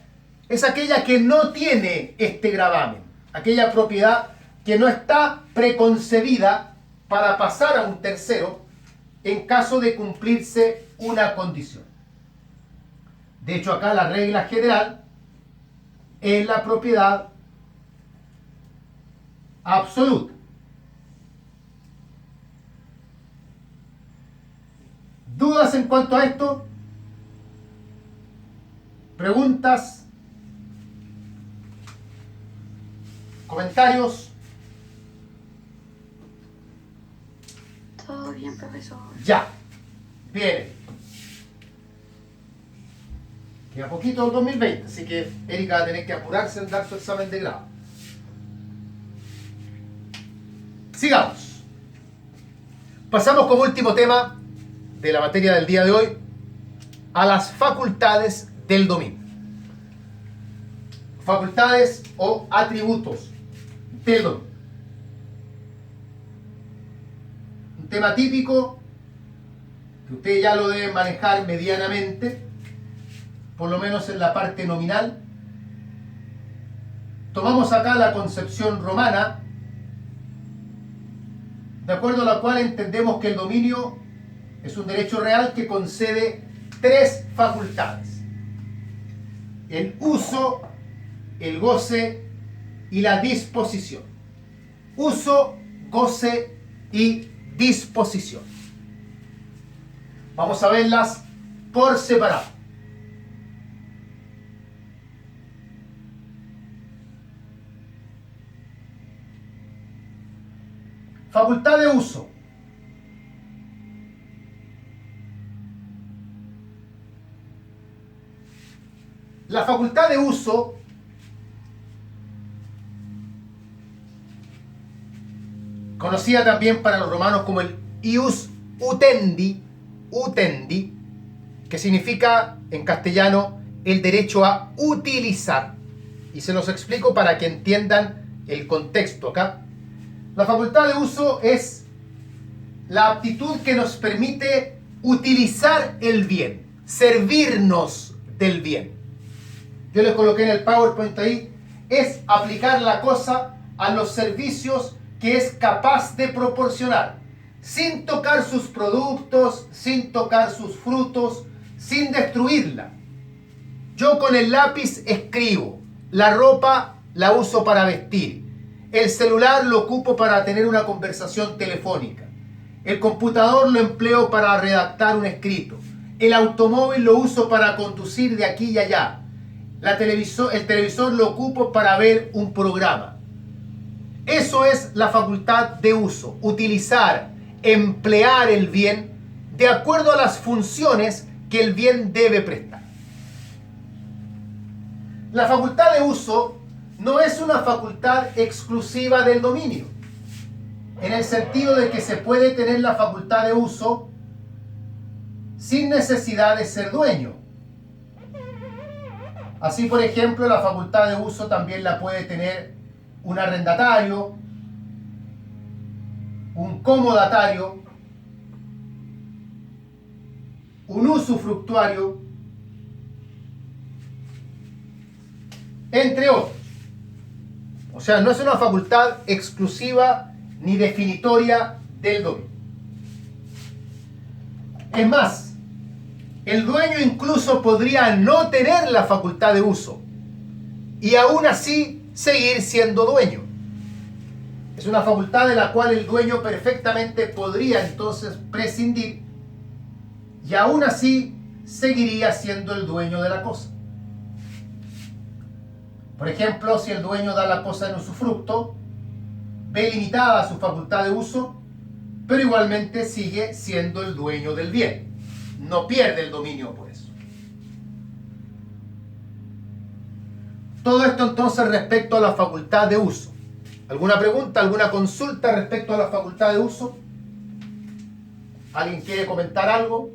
es aquella que no tiene este gravamen, aquella propiedad que no está preconcebida para pasar a un tercero en caso de cumplirse una condición. De hecho, acá la regla general es la propiedad absoluta. ¿Dudas en cuanto a esto? ¿Preguntas? ¿Comentarios? Todo bien, profesor. Ya. Bien. Queda poquito el 2020, así que Erika va a tener que apurarse en dar su examen de grado. Sigamos. Pasamos como último tema de la materia del día de hoy a las facultades del dominio. Facultades o atributos del dominio. Un tema típico que usted ya lo debe manejar medianamente, por lo menos en la parte nominal. Tomamos acá la concepción romana, de acuerdo a la cual entendemos que el dominio es un derecho real que concede tres facultades: el uso, el goce y la disposición. Uso, goce y disposición. Vamos a verlas por separado. Facultad de uso. La facultad de uso conocida también para los romanos como el ius utendi, que significa en castellano el derecho a utilizar. Y se los explico para que entiendan el contexto acá. La facultad de uso es la aptitud que nos permite utilizar el bien, servirnos del bien. Yo les coloqué en el PowerPoint ahí, es aplicar la cosa a los servicios que es capaz de proporcionar, sin tocar sus productos, sin tocar sus frutos, sin destruirla. Yo con el lápiz escribo, la ropa la uso para vestir, el celular lo ocupo para tener una conversación telefónica, el computador lo empleo para redactar un escrito, el automóvil lo uso para conducir de aquí y allá, el televisor lo ocupo para ver un programa. Eso es la facultad de uso, utilizar, emplear el bien de acuerdo a las funciones que el bien debe prestar. La facultad de uso no es una facultad exclusiva del dominio, en el sentido de que se puede tener la facultad de uso sin necesidad de ser dueño. Así, por ejemplo, la facultad de uso también la puede tener un arrendatario, un comodatario, un usufructuario, entre otros. O sea, no es una facultad exclusiva ni definitoria del dominio. Es más, el dueño incluso podría no tener la facultad de uso y aún así seguir siendo dueño. Es una facultad de la cual el dueño perfectamente podría entonces prescindir y aún así seguiría siendo el dueño de la cosa. Por ejemplo, si el dueño da la cosa en usufructo, ve limitada su facultad de uso, pero igualmente sigue siendo el dueño del bien. No pierde el dominio por eso. Todo esto entonces respecto a la facultad de uso. ¿Alguna pregunta, alguna consulta respecto a la facultad de uso? ¿Alguien quiere comentar algo?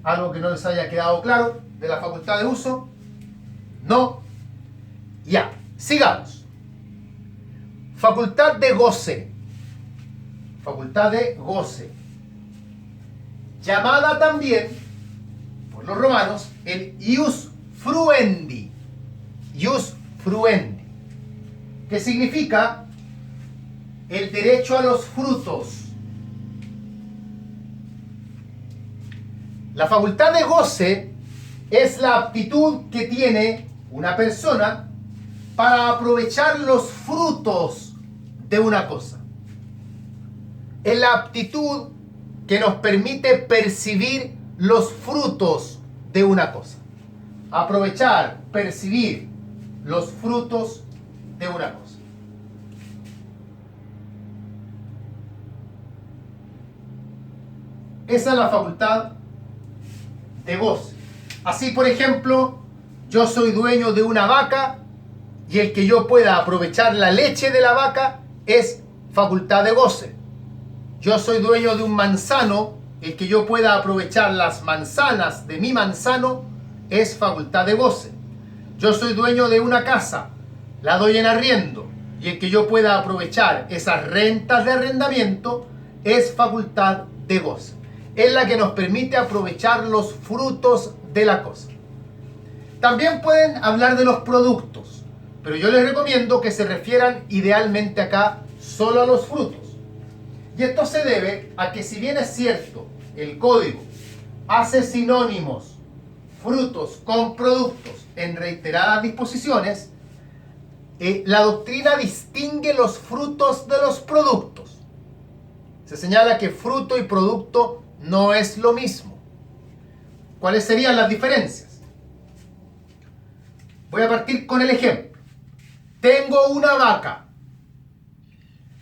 ¿Algo que no les haya quedado claro de la facultad de uso? ¿No? Ya, sigamos. Facultad de goce. Facultad de goce. Llamada también, por los romanos, el ius fruendi. Ius fruendi. Que significa el derecho a los frutos. La facultad de goce es la aptitud que tiene una persona para aprovechar los frutos de una cosa. Es la aptitud que nos permite percibir los frutos de una cosa. Aprovechar, percibir los frutos de una cosa. Esa es la facultad de goce. Así, por ejemplo, yo soy dueño de una vaca y el que yo pueda aprovechar la leche de la vaca es facultad de goce. Yo soy dueño de un manzano, el que yo pueda aprovechar las manzanas de mi manzano es facultad de goce. Yo soy dueño de una casa, la doy en arriendo, y el que yo pueda aprovechar esas rentas de arrendamiento es facultad de goce. Es la que nos permite aprovechar los frutos de la cosa. También pueden hablar de los productos, pero yo les recomiendo que se refieran idealmente acá solo a los frutos. Y esto se debe a que, si bien es cierto, el código hace sinónimos frutos con productos en reiteradas disposiciones, la doctrina distingue los frutos de los productos. Se señala que fruto y producto no es lo mismo. ¿Cuáles serían las diferencias? Voy a partir con el ejemplo. Tengo una vaca,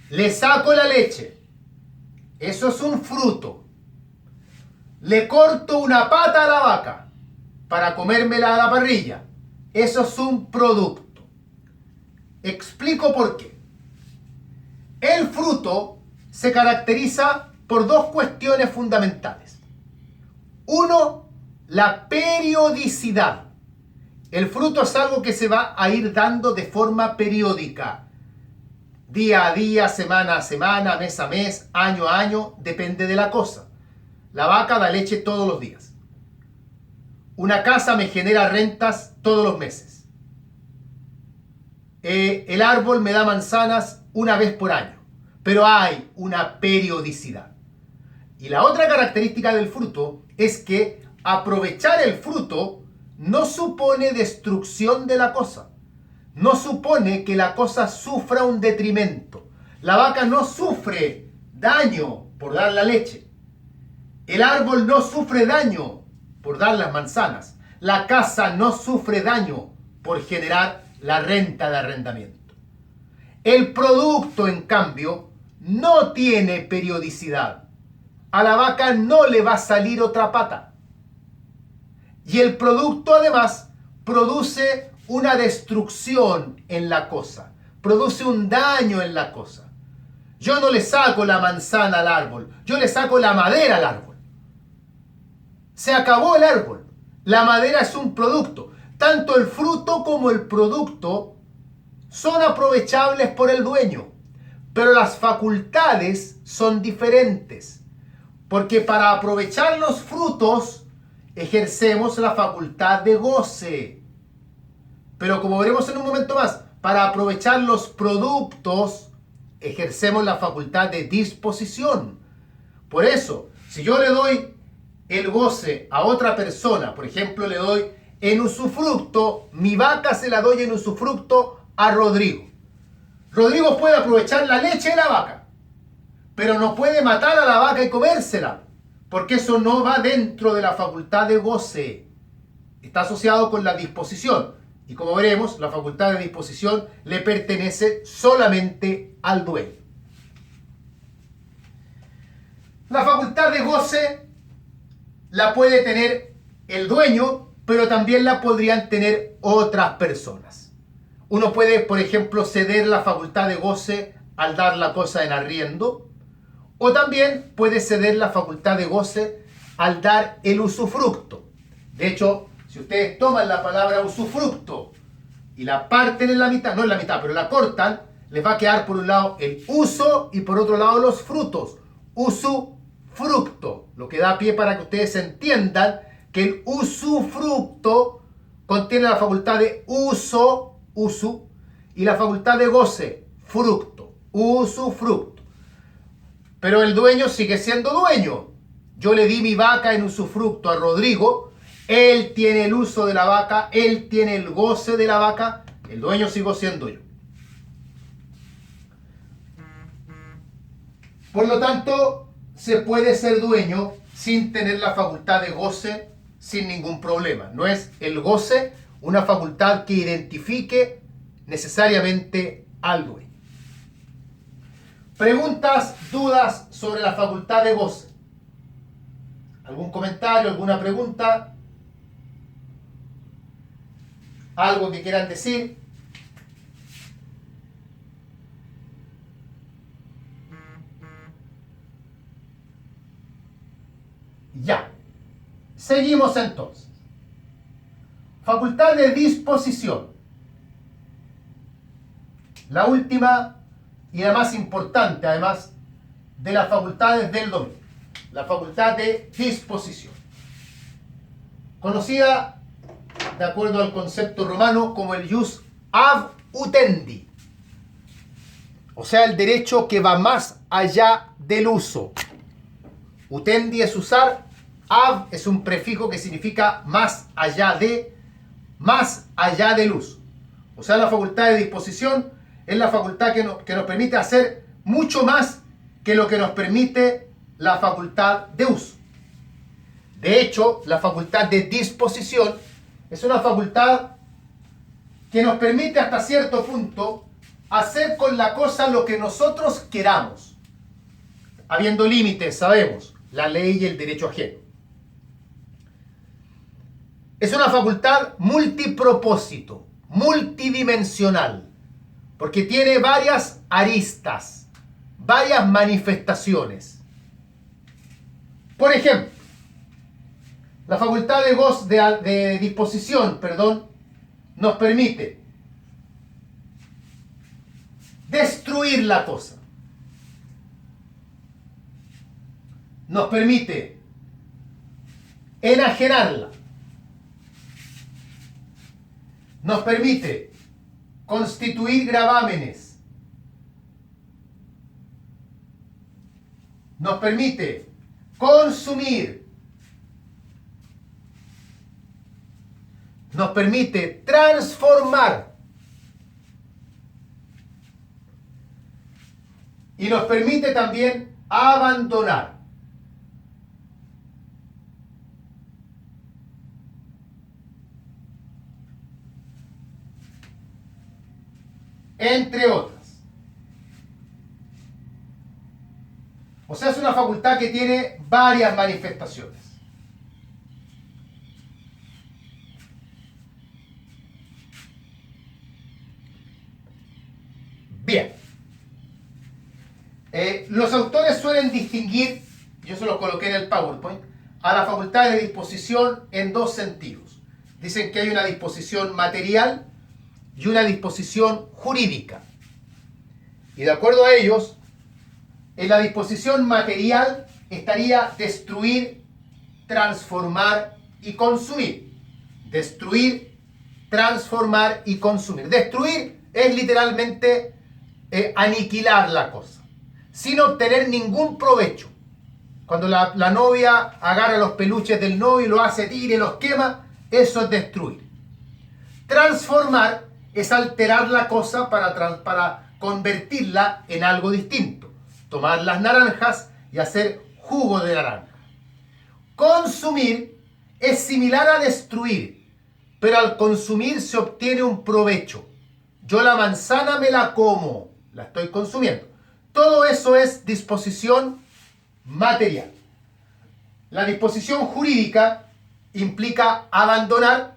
le saco la leche. Eso es un fruto. Le corto una pata a la vaca para comérmela a la parrilla. Eso es un producto. Explico por qué. El fruto se caracteriza por dos cuestiones fundamentales. Uno, la periodicidad. El fruto es algo que se va a ir dando de forma periódica. Día a día, semana a semana, mes a mes, año a año, depende de la cosa. La vaca da leche todos los días. Una casa me genera rentas todos los meses. El árbol me da manzanas una vez por año. Pero hay una periodicidad. Y la otra característica del fruto es que aprovechar el fruto no supone destrucción de la cosa. No supone que la cosa sufra un detrimento. La vaca no sufre daño por dar la leche. El árbol no sufre daño por dar las manzanas. La casa no sufre daño por generar la renta de arrendamiento. El producto, en cambio, no tiene periodicidad. A la vaca no le va a salir otra pata. Y el producto, además, produce una destrucción en la cosa. Produce un daño en la cosa. Yo no le saco la manzana al árbol. Yo le saco la madera al árbol. Se acabó el árbol. La madera es un producto. Tanto el fruto como el producto son aprovechables por el dueño. Pero las facultades son diferentes. Porque para aprovechar los frutos ejercemos la facultad de goce. Pero como veremos en un momento más, para aprovechar los productos ejercemos la facultad de disposición. Por eso, si yo le doy el goce a otra persona, por ejemplo, le doy en usufructo, mi vaca se la doy en usufructo a Rodrigo. Rodrigo puede aprovechar la leche de la vaca, pero no puede matar a la vaca y comérsela, porque eso no va dentro de la facultad de goce. Está asociado con la disposición. Y como veremos, la facultad de disposición le pertenece solamente al dueño. La facultad de goce la puede tener el dueño, pero también la podrían tener otras personas. Uno puede, por ejemplo, ceder la facultad de goce al dar la cosa en arriendo, o también puede ceder la facultad de goce al dar el usufructo. De hecho, si ustedes toman la palabra usufructo y la parten en la mitad, no en la mitad, pero la cortan, les va a quedar por un lado el uso y por otro lado los frutos. Usufructo, lo que da pie para que ustedes entiendan que el usufructo contiene la facultad de uso, usu, y la facultad de goce, fructo, usufructo. Pero el dueño sigue siendo dueño. Yo le di mi vaca en usufructo a Rodrigo. Él tiene el uso de la vaca, él tiene el goce de la vaca, el dueño sigo siendo yo. Por lo tanto, se puede ser dueño sin tener la facultad de goce sin ningún problema. No es el goce una facultad que identifique necesariamente al dueño. Preguntas, dudas sobre la facultad de goce. ¿Algún comentario, alguna pregunta? ¿Algo que quieran decir? Ya. Seguimos entonces. Facultad de disposición. La última y la más importante, además de las facultades del dominio. La facultad de disposición. Conocida de acuerdo al concepto romano como el jus ad utendi, o sea, el derecho que va más allá del uso. Utendi es usar, ad es un prefijo que significa más allá del uso. O sea, la facultad de disposición es la facultad que nos permite hacer mucho más que lo que nos permite la facultad de uso. De hecho, la facultad de disposición es una facultad que nos permite hasta cierto punto hacer con la cosa lo que nosotros queramos, habiendo límites, sabemos, la ley y el derecho ajeno. Es una facultad multipropósito, multidimensional, porque tiene varias aristas, varias manifestaciones. Por ejemplo, la facultad de disposición, nos permite destruir la cosa. Nos permite enajenarla. Nos permite constituir gravámenes. Nos permite consumir. Nos permite transformar. Y nos permite también abandonar. Entre otras. O sea, es una facultad que tiene varias manifestaciones. Bien. Los autores suelen distinguir, yo se los coloqué en el PowerPoint, a la facultad de disposición en dos sentidos. Dicen que hay una disposición material y una disposición jurídica. Y de acuerdo a ellos, en la disposición material estaría destruir, transformar y consumir. Destruir, transformar y consumir. Destruir es literalmente aniquilar la cosa, sin obtener ningún provecho. Cuando la novia agarra los peluches del novio y lo hace tira y los quema, eso es destruir. Transformar es alterar la cosa para convertirla en algo distinto. Tomar las naranjas y hacer jugo de naranja. Consumir es similar a destruir, pero al consumir se obtiene un provecho. Yo la manzana me la como, la estoy consumiendo. Todo eso es disposición material. La disposición jurídica implica abandonar,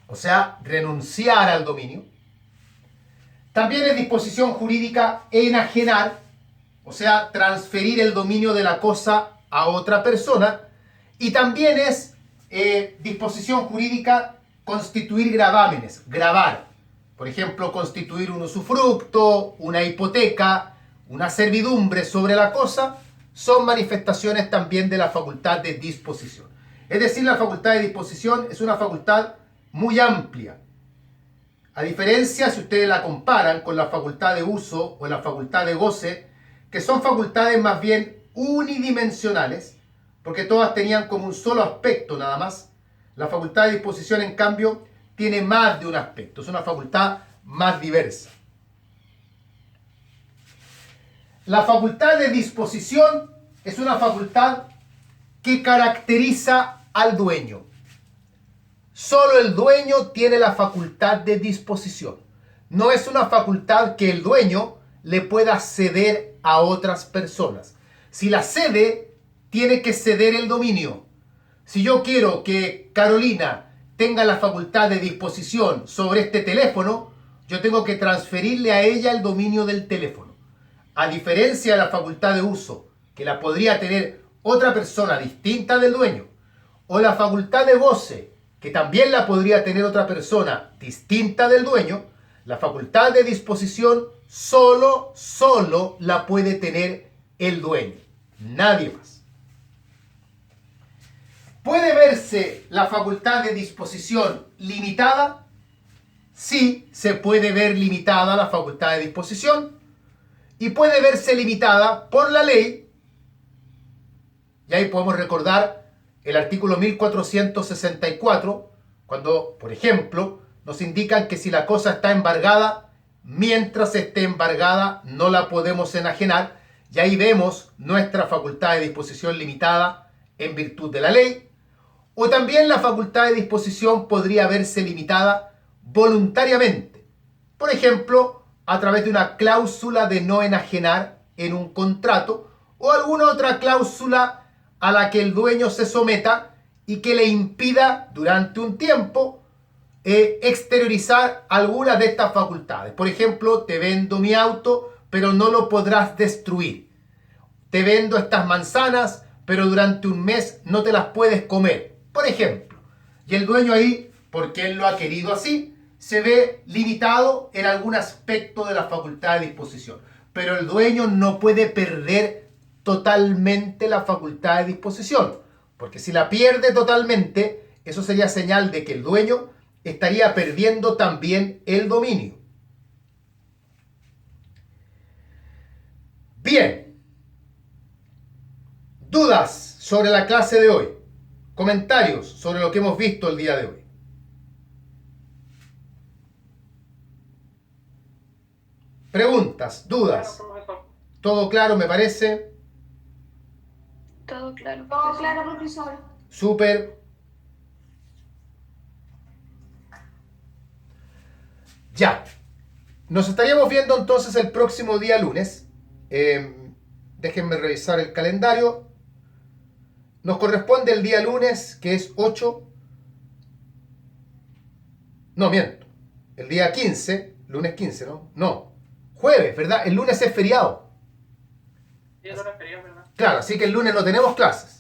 o sea, renunciar al dominio. También es disposición jurídica enajenar, o sea, transferir el dominio de la cosa a otra persona. Y también es disposición jurídica constituir gravámenes, gravar. Por ejemplo, constituir un usufructo, una hipoteca, una servidumbre sobre la cosa, son manifestaciones también de la facultad de disposición. Es decir, la facultad de disposición es una facultad muy amplia. A diferencia, si ustedes la comparan con la facultad de uso o la facultad de goce, que son facultades más bien unidimensionales, porque todas tenían como un solo aspecto nada más. La facultad de disposición, en cambio, tiene más de un aspecto, es una facultad más diversa. La facultad de disposición es una facultad que caracteriza al dueño. Solo el dueño tiene la facultad de disposición. No es una facultad que el dueño le pueda ceder a otras personas. Si la cede, tiene que ceder el dominio. Si yo quiero que Carolina tenga la facultad de disposición sobre este teléfono, yo tengo que transferirle a ella el dominio del teléfono. A diferencia de la facultad de uso, que la podría tener otra persona distinta del dueño, o la facultad de goce, que también la podría tener otra persona distinta del dueño, la facultad de disposición solo la puede tener el dueño, nadie más. ¿Puede verse la facultad de disposición limitada? Sí, se puede ver limitada la facultad de disposición y puede verse limitada por la ley. Y ahí podemos recordar el artículo 1464, cuando, por ejemplo, nos indican que si la cosa está embargada, mientras esté embargada no la podemos enajenar, y ahí vemos nuestra facultad de disposición limitada en virtud de la ley. O también la facultad de disposición podría verse limitada voluntariamente. Por ejemplo, a través de una cláusula de no enajenar en un contrato o alguna otra cláusula a la que el dueño se someta y que le impida durante un tiempo exteriorizar algunas de estas facultades. Por ejemplo, te vendo mi auto pero no lo podrás destruir. Te vendo estas manzanas, pero durante un mes no te las puedes comer, por ejemplo. Y el dueño ahí, porque él lo ha querido así, se ve limitado en algún aspecto de la facultad de disposición. Pero el dueño no puede perder totalmente la facultad de disposición, porque si la pierde totalmente, eso sería señal de que el dueño estaría perdiendo también el dominio. Bien. ¿Dudas sobre la clase de hoy? Comentarios sobre lo que hemos visto el día de hoy. Preguntas, dudas. Claro, profesor. ¿Todo claro, me parece? Todo claro, Todo profesor. claro, profesor. Súper. Ya. Nos estaríamos viendo entonces el próximo día lunes. Déjenme revisar el calendario. Nos corresponde el día lunes, que es 8. No, miento. El día 15, lunes 15, ¿no? No. Jueves, ¿verdad? El lunes es feriado. Sí, es hora feriado, ¿verdad? Claro, así que el lunes no tenemos clases.